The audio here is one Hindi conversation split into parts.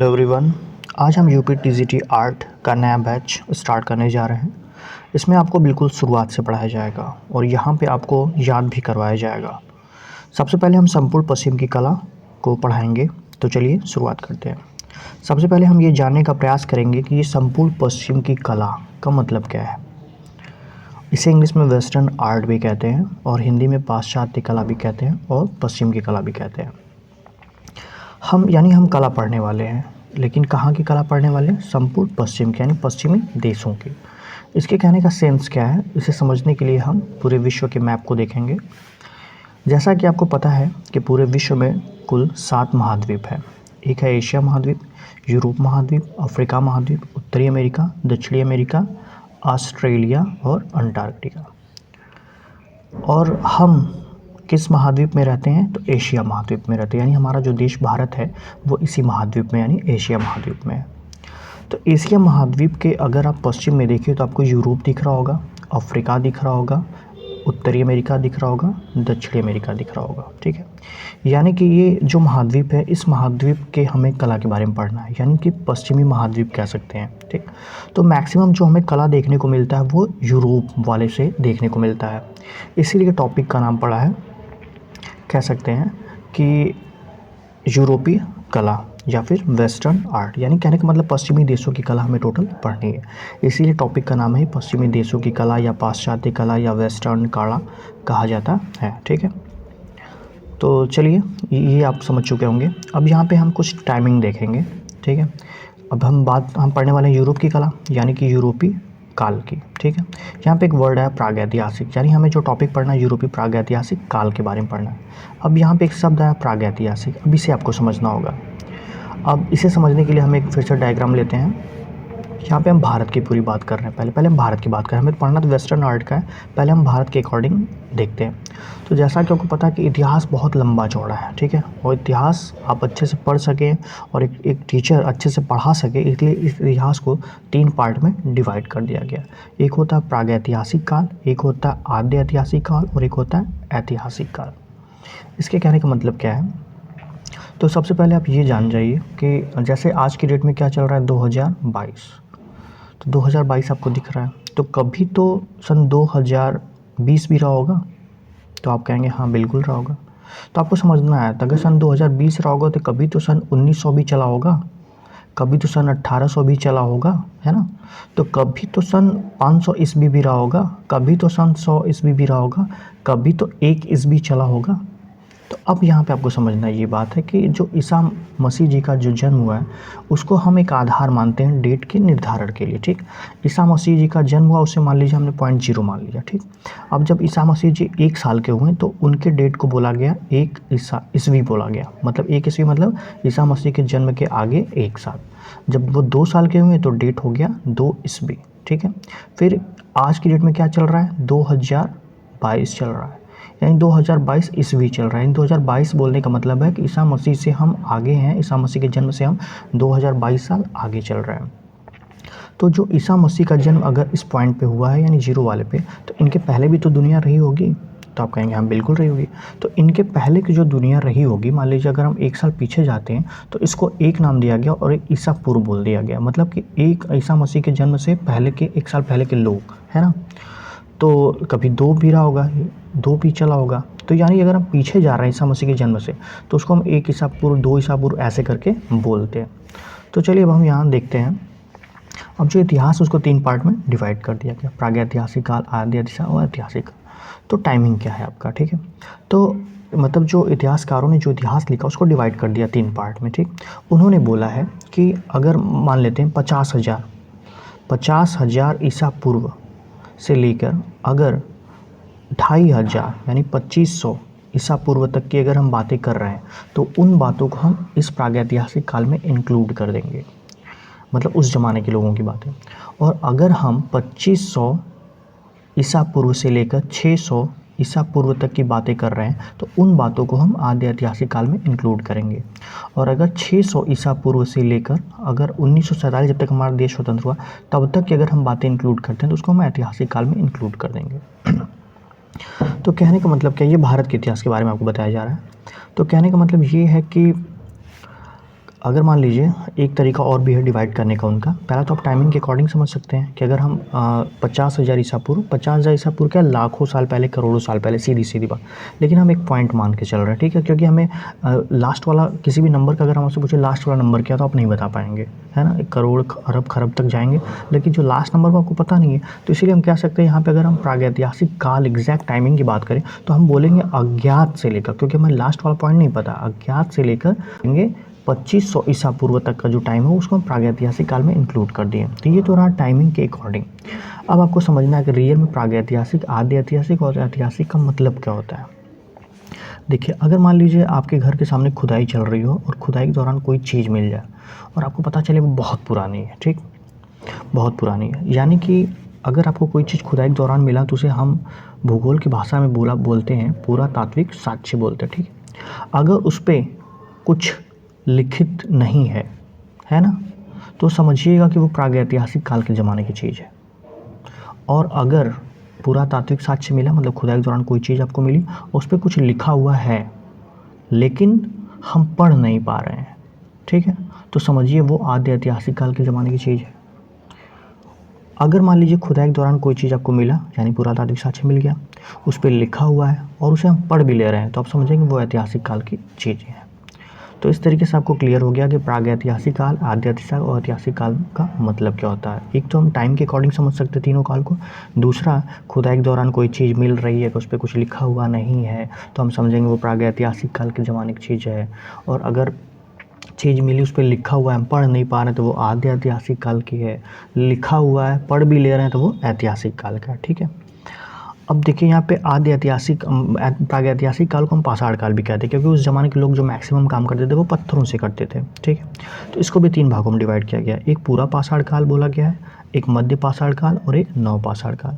Hello everyone. आज हम यूपी टीजीटी आर्ट का नया बैच स्टार्ट करने जा रहे हैं। इसमें आपको बिल्कुल शुरुआत से पढ़ाया जाएगा और यहाँ पे आपको याद भी करवाया जाएगा। सबसे पहले हम संपूर्ण पश्चिम की कला को पढ़ाएंगे। तो चलिए शुरुआत करते हैं। सबसे पहले हम ये जानने का प्रयास करेंगे कि ये संपूर्ण पश्चिम की कला का मतलब क्या है। इसे इंग्लिश में वेस्टर्न आर्ट भी कहते हैं और हिंदी में पाश्चात्य कला भी कहते हैं और पश्चिम की कला भी कहते हैं। हम कला पढ़ने वाले हैं, लेकिन कहाँ की कला पढ़ने वाले हैं? संपूर्ण पश्चिम की, यानी पश्चिमी देशों की। इसके कहने का सेंस क्या है, इसे समझने के लिए हम पूरे विश्व के मैप को देखेंगे। जैसा कि आपको पता है कि पूरे विश्व में कुल 7 महाद्वीप हैं। एक है एशिया महाद्वीप, यूरोप महाद्वीप, अफ्रीका महाद्वीप, उत्तरी अमेरिका, दक्षिणी अमेरिका, ऑस्ट्रेलिया और अंटार्कटिका। और हम किस महाद्वीप में रहते हैं? तो एशिया महाद्वीप में रहते हैं, यानी हमारा जो देश भारत है वो इसी महाद्वीप में यानी एशिया महाद्वीप में है। तो एशिया महाद्वीप के अगर आप पश्चिम में देखिए तो आपको यूरोप दिख रहा होगा, अफ्रीका दिख रहा होगा, उत्तरी अमेरिका दिख रहा होगा, दक्षिणी अमेरिका दिख रहा होगा। ठीक है, यानी कि ये जो महाद्वीप है, इस महाद्वीप के हमें कला के बारे में पढ़ना है, यानी कि पश्चिमी महाद्वीप कह सकते हैं। ठीक, तो मैक्सिमम जो हमें कला देखने को मिलता है वो यूरोप वाले से देखने को मिलता है, इसीलिए टॉपिक का नाम पड़ा है, कह सकते हैं कि यूरोपीय कला या फिर वेस्टर्न आर्ट। यानी कहने का मतलब पश्चिमी देशों की कला हमें टोटल पढ़नी है, इसीलिए टॉपिक का नाम है पश्चिमी देशों की कला या पाश्चात्य कला या वेस्टर्न कला कहा जाता है। ठीक है, तो चलिए ये आप समझ चुके होंगे। अब यहाँ पे हम कुछ टाइमिंग देखेंगे। ठीक है, अब हम पढ़ने वाले हैं यूरोप की कला, यानी कि यूरोपीय काल की। ठीक है, यहाँ पे एक वर्ड है प्रागैतिहासिक, यानी हमें जो टॉपिक पढ़ना है यूरोपीय प्रागैतिहासिक काल के बारे में पढ़ना है। अब यहाँ पे एक शब्द है प्रागैतिहासिक, अब इसे आपको समझना होगा। अब इसे समझने के लिए हम एक फिर से डायग्राम लेते हैं। यहाँ पे हम भारत की पूरी बात कर रहे हैं, पहले हम भारत की बात करें, हमें पढ़ना तो वेस्टर्न आर्ट का है, पहले हम भारत के अकॉर्डिंग देखते हैं। तो जैसा कि आपको पता है कि इतिहास बहुत लंबा चौड़ा है। ठीक है, और इतिहास आप अच्छे से पढ़ सकें और एक टीचर अच्छे से पढ़ा सके, इसलिए इस इतिहास को 3 पार्ट में डिवाइड कर दिया गया। एक होता है प्रागैतिहासिक काल, एक होता है आद्य ऐतिहासिक काल और एक होता है ऐतिहासिक काल। इसके कहने का मतलब क्या है? तो सबसे पहले आप ये जान जाइए कि जैसे आज की डेट में क्या चल रहा है, 2022। तो 2022 आपको दिख रहा है, तो कभी तो सन 2020 भी रहा होगा। तो आप कहेंगे हाँ बिल्कुल रहा होगा। तो आपको समझना है, अगर सन 2020 रहा होगा तो कभी तो सन 1900 भी चला होगा, कभी तो सन 1800 भी चला होगा, है ना। तो कभी तो सन 500 ईस्वी भी रहा होगा, कभी तो सन 100 ईस्वी भी रहा होगा, कभी तो 1 ईस्वी चला होगा। तो अब यहाँ पे आपको समझना ये बात है कि जो ईसा मसीह जी का जो जन्म हुआ है उसको हम एक आधार मानते हैं डेट के निर्धारण के लिए। ठीक, ईसा मसीह जी का जन्म हुआ, उसे मान लीजिए हमने 0.0 मान लिया। ठीक, अब जब ईसा मसीह जी 1 साल के हुए तो उनके डेट को बोला गया 1 ईस्वी बोला गया, मतलब 1 ईस्वी मतलब ईसा मसीह के जन्म के आगे 1 साल। जब वो 2 साल के हुए तो डेट हो गया 2 ईस्वी। ठीक है, फिर आज की डेट में क्या चल रहा है, 2022 चल रहा है, यानी 2022 ईस्वी चल रहा है। यानी 2022 बोलने का मतलब है कि ईसा मसीह से हम आगे हैं, ईसा मसीह के जन्म से हम 2022 साल आगे चल रहे हैं। तो जो ईसा मसीह का जन्म अगर इस पॉइंट पे हुआ है यानी 0 वाले पे, तो इनके पहले भी तो दुनिया रही होगी। तो आप कहेंगे हाँ बिल्कुल रही होगी। तो इनके पहले की जो दुनिया रही होगी, मान लीजिए अगर हम 1 साल पीछे जाते हैं तो इसको एक नाम दिया गया और एक ईसा पूर्व बोल दिया गया, मतलब कि एक ईसा मसीह के जन्म से पहले के 1 साल पहले के लोग, है ना। तो कभी 2 भी रहा होगा, 2 भी चला होगा। तो यानी अगर हम पीछे जा रहे हैं ईसा मसीह के जन्म से तो उसको हम 1 ईसा पूर्व, 2 ईसा पूर्व ऐसे करके बोलते हैं। तो चलिए अब हम यहाँ देखते हैं। अब जो इतिहास उसको 3 पार्ट में डिवाइड कर दिया गया, प्रागैतिहासिक काल, आद्य ऐतिहासिक और ऐतिहासिक। तो टाइमिंग क्या है आपका? ठीक है, तो मतलब जो इतिहासकारों ने जो इतिहास लिखा उसको डिवाइड कर दिया 3 पार्ट में। ठीक, उन्होंने बोला है कि अगर मान लेते हैं 50,000 ईसा पूर्व से लेकर अगर 2,500 यानी 2500 ईसा पूर्व तक की अगर हम बातें कर रहे हैं तो उन बातों को हम इस प्रागैतिहासिक काल में इंक्लूड कर देंगे, मतलब उस ज़माने के लोगों की बातें। और अगर हम 2500 ईसा पूर्व से लेकर 600 ईसा पूर्व तक की बातें कर रहे हैं तो उन बातों को हम आद्य ऐतिहासिक काल में इंक्लूड करेंगे। और अगर 600 ईसा पूर्व से लेकर अगर 1947 जब तक हमारा देश स्वतंत्र हुआ तब तक की अगर हम बातें इंक्लूड करते हैं तो उसको हम ऐतिहासिक काल में इंक्लूड कर देंगे। तो कहने का मतलब क्या, ये भारत के इतिहास के बारे में आपको बताया जा रहा है। तो कहने का मतलब ये है कि अगर मान लीजिए एक तरीका और भी है डिवाइड करने का उनका। पहला तो आप टाइमिंग के अकॉर्डिंग समझ सकते हैं कि अगर हम 50,000 ईसा पूर्व, 50,000 ईसा पूर्व क्या लाखों साल पहले, करोड़ों साल पहले, सीधी सीधी बात। लेकिन हम एक पॉइंट मान के चल रहे हैं, ठीक है, क्योंकि हमें लास्ट वाला किसी भी नंबर का अगर हम आपसे पूछे लास्ट वाला नंबर क्या, तो आप नहीं बता पाएंगे, है ना। एक करोड़ अरब खरब तक जाएंगे, लेकिन जो लास्ट नंबर वो आपको पता नहीं है। तो इसीलिए हम कह सकते हैं यहाँ पे अगर हम प्रागैतिहासिक काल एग्जैक्ट टाइमिंग की बात करें तो हम बोलेंगे अज्ञात से लेकर, क्योंकि हमें लास्ट वाला पॉइंट नहीं पता, अज्ञात से लेकर 2500 ईसा पूर्व तक का जो टाइम है उसको हम प्रागैतिहासिक काल में इंक्लूड कर दिए। तो ये तो रहा टाइमिंग के अकॉर्डिंग। अब आपको समझना है कि रियल में प्रागैतिहासिक, आद्य ऐतिहासिक और ऐतिहासिक का मतलब क्या होता है। देखिए, अगर मान लीजिए आपके घर के सामने खुदाई चल रही हो और खुदाई के दौरान कोई चीज़ मिल जाए और आपको पता चले वो बहुत पुरानी है, ठीक, बहुत पुरानी है, यानी कि अगर आपको कोई चीज़ खुदाई के दौरान मिला तो उसे हम भूगोल की भाषा में बोलते हैं पुरातात्विक साक्ष्य बोलते हैं, ठीक। अगर उस पर कुछ लिखित नहीं है ना, तो समझिएगा कि वो प्रागैतिहासिक काल के ज़माने की चीज़ है। और अगर पुरातात्विक साक्ष्य मिला, मतलब खुदाई के दौरान कोई चीज़ आपको मिली, उस पर कुछ लिखा हुआ है लेकिन हम पढ़ नहीं पा रहे हैं, ठीक है, तो समझिए वो आद्य ऐतिहासिक काल के ज़माने की चीज़ है। अगर मान लीजिए खुदाई के दौरान कोई चीज़ आपको मिला, यानी पुरातात्विक साक्ष्य मिल गया, उस पर लिखा हुआ है और उसे हम पढ़ भी ले रहे हैं, तो आप समझेंगे वो ऐतिहासिक काल की चीज़ें हैं। तो इस तरीके से आपको क्लियर हो गया कि प्रागैतिहासिक काल, आद्य ऐतिहासिक और ऐतिहासिक काल का मतलब क्या होता है। एक तो हम टाइम के अकॉर्डिंग समझ सकते हैं तीनों काल को, दूसरा खुदाई के दौरान कोई चीज़ मिल रही है कि उस पर कुछ लिखा हुआ नहीं है तो हम समझेंगे वो प्रागैतिहासिक काल के ज़माने की चीज़ है, और अगर चीज़ मिली उस पर लिखा हुआ है हम पढ़ नहीं पा रहे तो वो आद्य ऐतिहासिक काल की है, लिखा हुआ है पढ़ भी ले रहे हैं तो वो ऐतिहासिक काल का है, ठीक है। अब देखिए यहाँ पे आद्य ऐतिहासिक प्रागैतिहासिक काल को हम पाषाण काल भी कहते हैं, क्योंकि उस ज़माने के लोग जो मैक्सिमम काम करते थे वो पत्थरों से करते थे, ठीक है। तो इसको भी 3 भागों में डिवाइड किया गया है, एक पूरा पाषाण काल बोला गया है, एक मध्य पाषाण काल और एक नव पाषाण काल।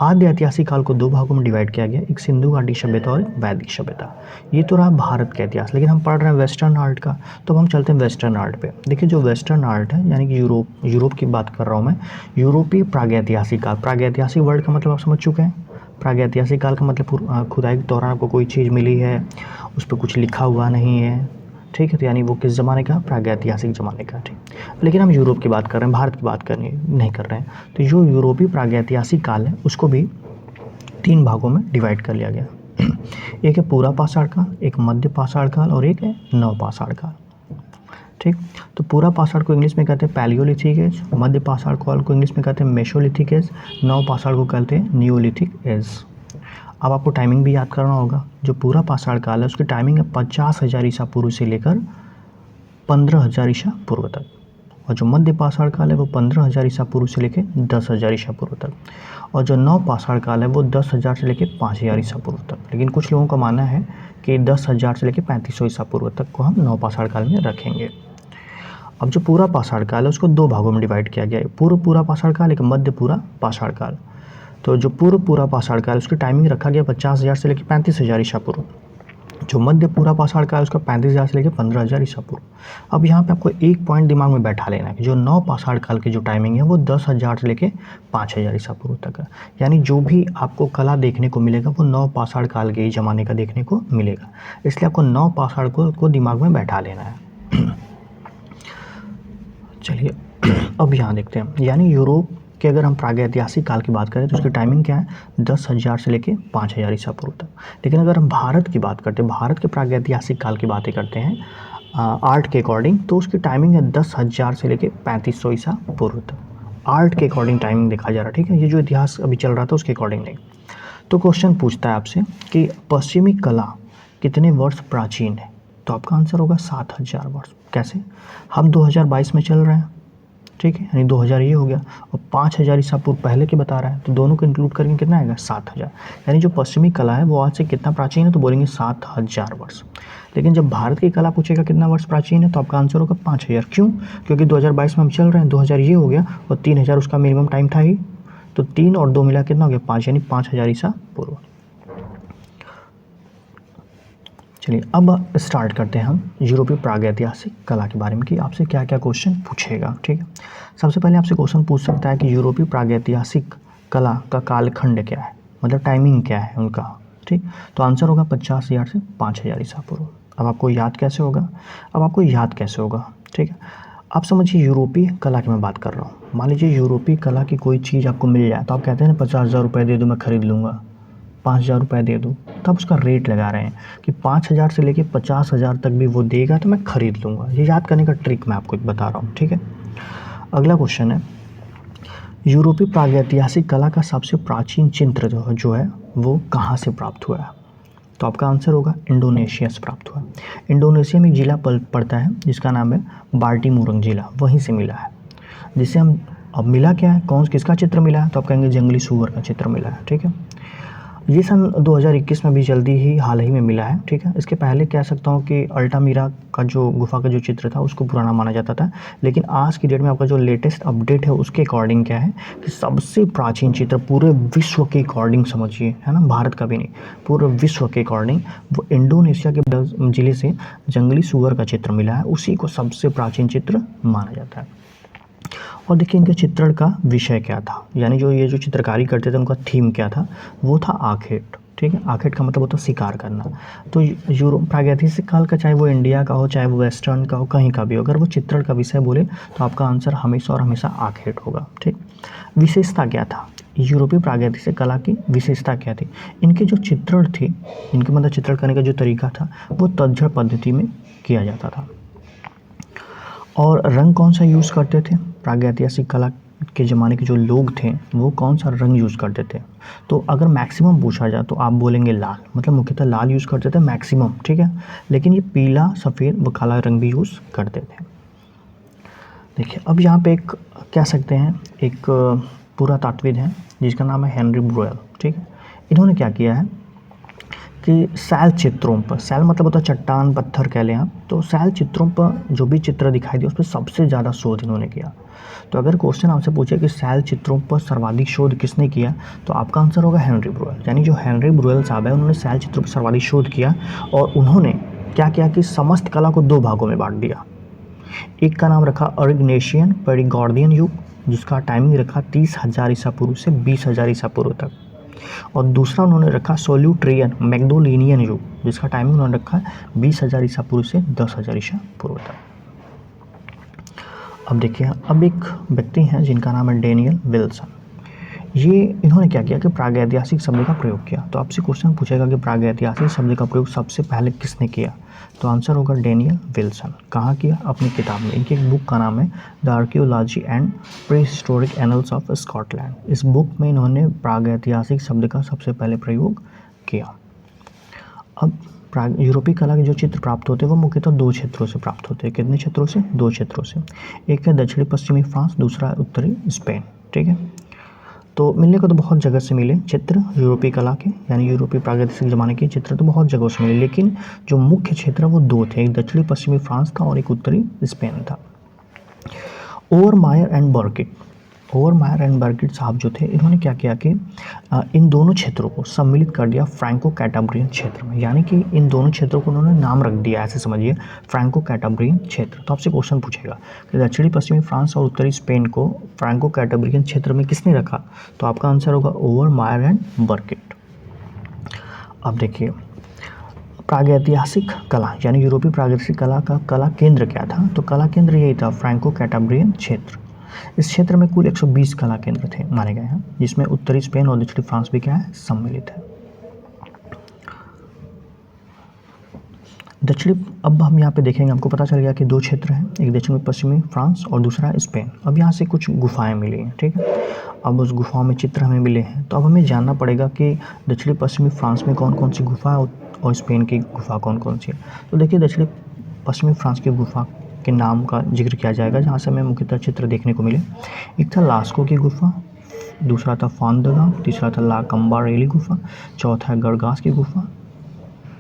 आद्य ऐतिहासिक काल को 2 भागों में डिवाइड किया गया, एक सिंधु घाटी सभ्यता और एक वैदिक सभ्यता। ये तो रहा भारत का इतिहास, लेकिन हम पढ़ रहे हैं वेस्टर्न आर्ट का, तो हम चलते हैं वेस्टर्न आर्ट पे। देखिए जो वेस्टर्न आर्ट है, यानी कि यूरोप की बात कर रहा हूँ मैं, यूरोपीय प्रागैतिहासिक काल। प्रागैतिहासिक वर्ड का मतलब आप समझ चुके हैं। प्रागैतिहासिक काल का मतलब खुदाई के दौरान आपको कोई चीज़ मिली है, उस पर कुछ लिखा हुआ नहीं है, ठीक है, तो यानी वो किस ज़माने का, प्रागैतिहासिक ज़माने का, ठीक। लेकिन हम यूरोप की बात कर रहे हैं, भारत की बात नहीं कर रहे हैं। तो जो यूरोपीय प्रागैतिहासिक काल है उसको भी 3 भागों में डिवाइड कर लिया गया। एक है पूरा पाषाण काल, एक मध्य पाषाण काल और एक है नव पाषाण काल, ठीक। तो पूरा पाषाण को इंग्लिश में कहते हैं पैलियोलिथिक एज, मध्य पाषाण काल को इंग्लिश में कहते हैं मेसोलिथिक एज, नव पाषाण को कहते हैं नियोलिथिक एज। अब आपको टाइमिंग भी याद करना होगा। जो पूरा पाषाण काल है उसकी टाइमिंग है 50,000 ईसा पूर्व से लेकर 15,000 ईसा पूर्व तक, और जो मध्य पाषाण काल है वो 15,000 ईसा पूर्व से लेकर 10,000 ईसा पूर्व तक, और जो नव पाषाण काल है वो 10,000 से लेकर 5,000 ईसा पूर्व तक। लेकिन कुछ लोगों का मानना है कि 10,000 से लेकर 3500 ईसा पूर्व तक को हम नव पाषाण काल में रखेंगे। अब जो पूरा पाषाण काल है उसको 2 भागों में डिवाइड किया गया है, पूरा पाषाण काल, एक मध्य पूरा पाषाण काल। तो जो पूरा पाषाण काल उसकी टाइमिंग रखा गया 50,000 से लेकर 35,000 ईसा पूर्व। जो मध्य पूरा पाषाण काल है उसका 35,000 से लेकर 15,000 ईसा पूर्व। अब यहाँ पे आपको एक पॉइंट दिमाग में बैठा लेना है कि जो नव पाषाण काल की जो टाइमिंग है वो 10,000 से लेकर 5,000 ईसा पूर्व तक है। यानी जो भी आपको कला देखने को मिलेगा वो नव पाषाण काल के ही ज़माने का देखने को मिलेगा, इसलिए आपको नव पाषाण को दिमाग में बैठा लेना है। चलिए अब यहाँ देखते हैं, यानी यूरोप के अगर हम प्रागैतिहासिक काल की बात करें तो उसकी टाइमिंग क्या है, 10,000 से लेकर 5,000 ईसा पूर्व तक। लेकिन अगर हम भारत की बात करते हैं, भारत के प्रागैतिहासिक काल की बातें करते हैं आर्ट के अकॉर्डिंग, तो उसकी टाइमिंग है 10,000 से लेकर 3500 ईसा पूर्व तक। आर्ट के अकॉर्डिंग टाइमिंग देखा जा रहा है, ठीक है, ये जो इतिहास अभी चल रहा था उसके अकॉर्डिंग नहीं। तो क्वेश्चन पूछता है आपसे कि पश्चिमी कला कितने वर्ष प्राचीन है, तो आपका आंसर होगा 7,000 वर्ष। कैसे, हम 2022 में चल रहे हैं, ठीक है, यानी 2000 ये हो गया और 5,000 ईसा पूर्व पहले के बता रहा है, तो दोनों को इंक्लूड करके कितना आएगा, 7,000। यानी जो पश्चिमी कला है वो आज से कितना प्राचीन है, तो बोलेंगे 7,000 वर्ष। लेकिन जब भारत की कला पूछेगा कितना वर्ष प्राचीन है, तो आपका आंसर होगा 5,000। क्यों, क्योंकि 2022 में हम चल रहे हैं, 2000 ये हो गया और 3,000 उसका मिनिमम टाइम था ही, तो 3 और 2 मिला कितना हो गया, 5, यानी 5,000 ईसा पूर्व। चलिए अब स्टार्ट करते हैं हम यूरोपीय प्रागैतिहासिक कला के बारे में कि आपसे क्या क्या क्वेश्चन पूछेगा, ठीक है। सबसे पहले आपसे क्वेश्चन पूछ सकता है कि यूरोपीय प्रागैतिहासिक कला का कालखंड क्या है, मतलब टाइमिंग क्या है उनका, ठीक। तो आंसर होगा 50,000 से 5,000 ईसा पूर्व। अब आपको याद कैसे होगा? ठीक है, आप समझिए यूरोपीय कला की मैं बात कर रहा हूँ। मान लीजिए यूरोपीय कला की कोई चीज़ आपको मिल जाए तो आप कहते हैं ना 50,000 रुपये दे दो मैं ख़रीद लूँगा, 5,000 रुपये दे दो, तो आप उसका रेट लगा रहे हैं कि 5,000 से लेके 50,000 तक भी वो देगा तो मैं ख़रीद लूँगा। ये याद करने का ट्रिक मैं आपको एक बता रहा हूँ, ठीक है। अगला क्वेश्चन है, यूरोपीय प्रागैतिहासिक कला का सबसे प्राचीन चित्र जो है वो कहाँ से प्राप्त हुआ है? तो आपका आंसर होगा इंडोनेशिया से प्राप्त हुआ। इंडोनेशिया में एक जिला पड़ता है जिसका नाम है बाल्टीमोरंग जिला, वहीं से मिला है। जिससे हम अब मिला क्या है, किसका चित्र मिला है? तो आप कहेंगे जंगली सूअर का चित्र मिला है, ठीक है। ये सन 2021 में भी जल्दी ही हाल ही में मिला है, ठीक है। इसके पहले कह सकता हूँ कि अल्टामीरा का जो गुफा का जो चित्र था उसको पुराना माना जाता था, लेकिन आज की डेट में आपका जो लेटेस्ट अपडेट है उसके अकॉर्डिंग क्या है कि सबसे प्राचीन चित्र पूरे विश्व के अकॉर्डिंग समझिए, है ना, भारत का भी नहीं, पूरे विश्व के अकॉर्डिंग वो इंडोनेशिया के ज़िले से जंगली सूअर का चित्र मिला है, उसी को सबसे प्राचीन चित्र माना जाता है। और देखिए इनके चित्रण का विषय क्या था, यानी जो ये जो चित्रकारी करते थे उनका थीम क्या था? वो था आखेट, ठीक है। आखेट का मतलब होता है शिकार करना। तो यूरोप प्रागैतिहासिक काल का, चाहे वो इंडिया का हो चाहे वो वेस्टर्न का हो, कहीं का भी हो, अगर वो चित्रण का विषय बोले तो आपका आंसर हमेशा और हमेशा आखेट होगा, ठीक। विशेषता क्या था यूरोपीय प्रागैतिहासिक कला की? विशेषता क्या थी? इनके जो चित्रण थे, इनके मतलब चित्रण करने का जो तरीका था वो तज्जड़ पद्धति में किया जाता था। और रंग कौन सा यूज़ करते थे? प्रागैतिहासिक कला के ज़माने के जो लोग थे वो कौन सा रंग यूज़ करते थे? तो अगर मैक्सिमम पूछा जाए तो आप बोलेंगे लाल, मतलब मुख्यतः लाल यूज़ करते थे मैक्सिमम, ठीक है। लेकिन ये पीला, सफ़ेद व काला रंग भी यूज़ करते थे। देखिए अब यहाँ पे एक कह सकते हैं एक पुरातात्विद है जिसका नाम है हेनरी ब्रुएल, ठीक है। इन्होंने क्या किया है कि शैल चित्रों पर, शैल मतलब होता है चट्टान पत्थर कह लें आप, तो शैल चित्रों पर जो भी चित्र दिखाई दिए उस पर सबसे ज़्यादा शोध इन्होंने किया। तो अगर क्वेश्चन आपसे पूछे कि शैल चित्रों पर सर्वाधिक शोध किसने किया, तो आपका आंसर होगा हेनरी ब्रुएल। यानी जो हेनरी ब्रुएल साहब है उन्होंने शैल चित्रों पर सर्वाधिक शोध किया और उन्होंने क्या किया कि समस्त कला को दो भागों में बांट दिया। एक का नाम रखा अर्गनेशियन पेरिगॉर्डियन युग, जिसका टाइमिंग रखा 30,000 ईसा पूर्व से 20,000 ईसा पूर्व तक, और दूसरा उन्होंने रखा सोल्यूट्रियन मैग्डोलिनियन युग, जिसका टाइमिंग उन्होंने रखा 20,000 ईसा पूर्व से 10,000 ईसा पूर्व तक। अब देखिए अब एक व्यक्ति हैं जिनका नाम है डेनियल विल्सन। ये इन्होंने क्या किया कि प्रागैतिहासिक शब्द का प्रयोग किया। तो आपसे क्वेश्चन पूछेगा कि प्रागैतिहासिक शब्द का प्रयोग सबसे पहले किसने किया, तो आंसर होगा डेनियल विल्सन। कहाँ किया? अपनी किताब में। इनकी एक बुक का नाम है the archaeology and prehistoric annuls of Scotland. इस बुक में इन्होंने प्रागैतिहासिक शब्द का सबसे पहले प्रयोग किया। अब यूरोपीय कला के जो चित्र प्राप्त होते हैं वो मुख्यतः दो क्षेत्रों से प्राप्त होते हैं। कितने क्षेत्रों से? दो क्षेत्रों से। एक है दक्षिणी पश्चिमी फ्रांस, दूसरा है उत्तरी स्पेन, ठीक है। तो मिलने को तो बहुत जगह से मिले चित्र यूरोपीय कला के, यानी यूरोपीय प्रागैतिहासिक ज़माने के चित्र तो बहुत जगहों से मिले, लेकिन जो मुख्य क्षेत्र है वो दो थे, एक दक्षिणी पश्चिमी फ्रांस था और एक उत्तरी स्पेन था। ओवरमायर एंड बर्किट साहब जो थे इन्होंने क्या किया कि इन दोनों क्षेत्रों को सम्मिलित कर दिया फ्रैंको कैटाब्रियन क्षेत्र में, यानी कि इन दोनों क्षेत्रों को उन्होंने नाम रख दिया, ऐसे समझिए फ्रैंको कैटाब्रियन क्षेत्र। तो आपसे क्वेश्चन पूछेगा कि दक्षिणी पश्चिमी फ्रांस और उत्तरी स्पेन को फ्रैंको कैटाब्रियन क्षेत्र में किसने रखा, तो आपका आंसर होगा ओवरमायर एंड बर्किट। अब देखिए प्रागैतिहासिक कला यानी यूरोपीय प्रागैतिहासिक कला का कला केंद्र क्या था, तो कला केंद्र यही था फ्रैंको कैटाब्रियन क्षेत्र। इस क्षेत्र में कुल 120 कला केंद्र थे माने गए हैं, जिसमें उत्तरी स्पेन और दक्षिणी फ्रांस भी क्या है, सम्मिलित है। अब हम यहाँ पे देखेंगे, हमको पता चल गया कि दो क्षेत्र हैं, एक दक्षिणी पश्चिमी फ्रांस और दूसरा स्पेन। अब यहाँ से कुछ गुफाएं मिली हैं, ठीक है। अब उस गुफाओं में चित्र हमें मिले हैं, तो अब हमें जानना पड़ेगा कि दक्षिणी पश्चिमी फ्रांस में कौन कौन सी गुफा है और स्पेन की गुफा कौन कौन सी है। तो देखिए दक्षिणी पश्चिमी फ्रांस की गुफा के नाम का जिक्र किया जाएगा, जहाँ से हमें मुख्यतः चित्र देखने को मिले। एक था लास्को की गुफा, दूसरा था फांदगाम, तीसरा था ला कम्बारेली गुफा, चौथा है गरगास की गुफा,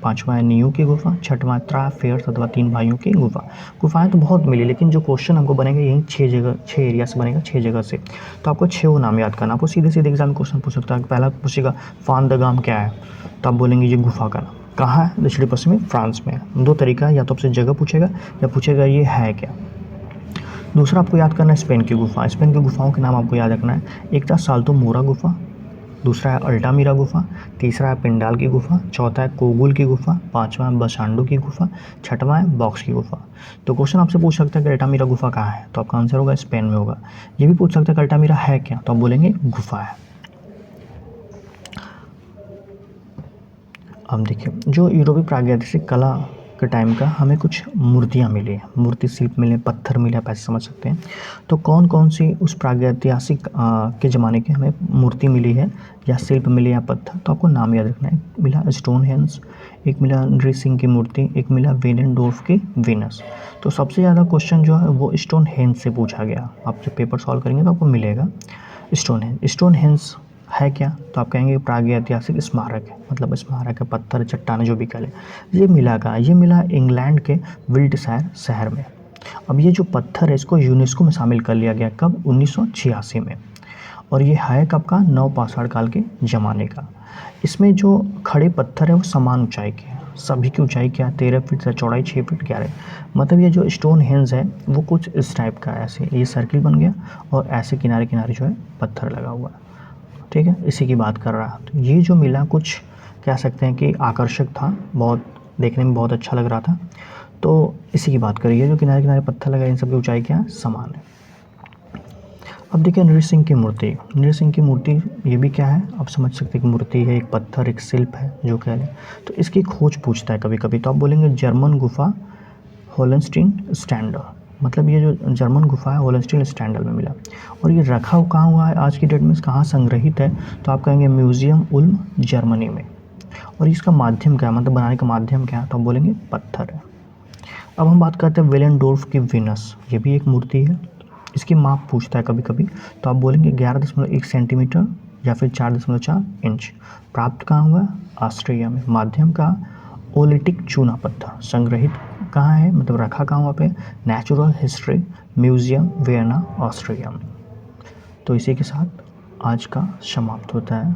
पांचवा है नियो की गुफा, छठवां त्रा फेयर्स अथवा तीन भाइयों की गुफा। गुफाएं तो बहुत मिली, लेकिन जो क्वेश्चन हमको बनेगा यही 6 एरिया से बनेगा, 6 जगह से। तो आपको 6 नाम याद करना। आपको सीधे सीधे एग्जाम क्वेश्चन पूछ सकता है। पहला पूछेगा फांदगाम क्या है, तो आप बोलेंगे ये गुफा का नाम। कहाँ है? दक्षिणी पश्चिमी फ्रांस में। दो तरीका है, या तो आपसे जगह पूछेगा या पूछेगा ये है क्या। दूसरा आपको याद करना है स्पेन की गुफा। स्पेन की गुफाओं के नाम आपको याद रखना है। एक था साल्तो मोरा गुफा, दूसरा है अल्टामीरा गुफा, तीसरा है पिंडाल की गुफा, चौथा है कोगुल की गुफा, पांचवा है बसांडू की गुफा, छठवां है बॉक्स की गुफा। तो क्वेश्चन आपसे पूछ सकता है कि अल्टामीरा गुफा कहाँ है, तो आपका आंसर होगा स्पेन में होगा। ये भी पूछ सकता है कि अल्टामीरा है क्या, तो आप बोलेंगे गुफा है। अब देखिए, जो यूरोपीय प्रागैतिहासिक कला के टाइम का हमें कुछ मूर्तियाँ मिली हैं, मूर्ति शिल्प मिले, पत्थर मिले, आप ऐसे समझ सकते हैं। तो कौन कौन सी उस प्रागैतिहासिक के ज़माने की हमें मूर्ति मिली है या शिल्प मिले या पत्थर, तो आपको नाम याद रखना है। मिला स्टोनहेंज, एक मिला नृसिंह की मूर्ति, एक मिला वेलेंडोर्फ की वीनस। तो सबसे ज़्यादा क्वेश्चन जो है वो स्टोनहेंज से पूछा गया। आप जब पेपर सॉल्व करेंगे तो आपको मिलेगा स्टोनहेंज। स्टोनहेंज है क्या, तो आप कहेंगे प्रागैतिहासिक स्मारक है, मतलब स्मारक है, पत्थर, चट्टानें जो भी कह लें। ये मिला कहाँ, ये मिला इंग्लैंड के विल्टशायर शहर में। अब ये जो पत्थर है इसको यूनेस्को में शामिल कर लिया गया, कब, 1986 में। और ये है कब का, नवपाषाण काल के ज़माने का। इसमें जो खड़े पत्थर है वो समान ऊंचाई के हैं, सभी की ऊंचाई क्या है, 13 फीट से, चौड़ाई 6 फीट 11। मतलब ये जो स्टोनहेंज है वो कुछ इस टाइप का है, ऐसे ये सर्किल बन गया और ऐसे किनारे किनारे जो है पत्थर लगा हुआ है, ठीक है, इसी की बात कर रहा है। तो ये जो मिला कुछ कह सकते हैं कि आकर्षक था, बहुत देखने में बहुत अच्छा लग रहा था, तो इसी की बात करिए। जो किनारे किनारे पत्थर लगा, इन सब की ऊंचाई क्या है, समान है। अब देखिए नृसिंह की मूर्ति। नृसिंह की मूर्ति ये भी क्या है, आप समझ सकते हैं कि मूर्ति है, एक पत्थर, एक शिल्प है जो कह लें। तो इसकी खोज पूछता है कभी कभी, तो आप बोलेंगे जर्मन गुफा होल्स्टीन स्टैंडल। मतलब ये जो जर्मन गुफा है होल्स्टीन स्टैंडल में मिला। और ये रखा कहाँ हुआ है आज की डेट में, कहाँ संग्रहित है, तो आप कहेंगे म्यूजियम उल्म जर्मनी में। और इसका माध्यम क्या है, मतलब बनाने का माध्यम क्या है, तो आप बोलेंगे पत्थर है। अब हम बात करते हैं वेलेंडोर्फ की वीनस। ये भी एक मूर्ति है, इसकी माप पूछता है कभी कभी, तो आप बोलेंगे 11.1 सेंटीमीटर या फिर 4.4 इंच। प्राप्त कहाँ हुआ, ऑस्ट्रिया में। माध्यम का ओलिटिक चूना पत्थर। संग्रहित कहाँ है, मतलब रखा कहाँ वहाँ पे, natural history museum Vienna Austria में। तो इसी के साथ आज का समाप्त होता है।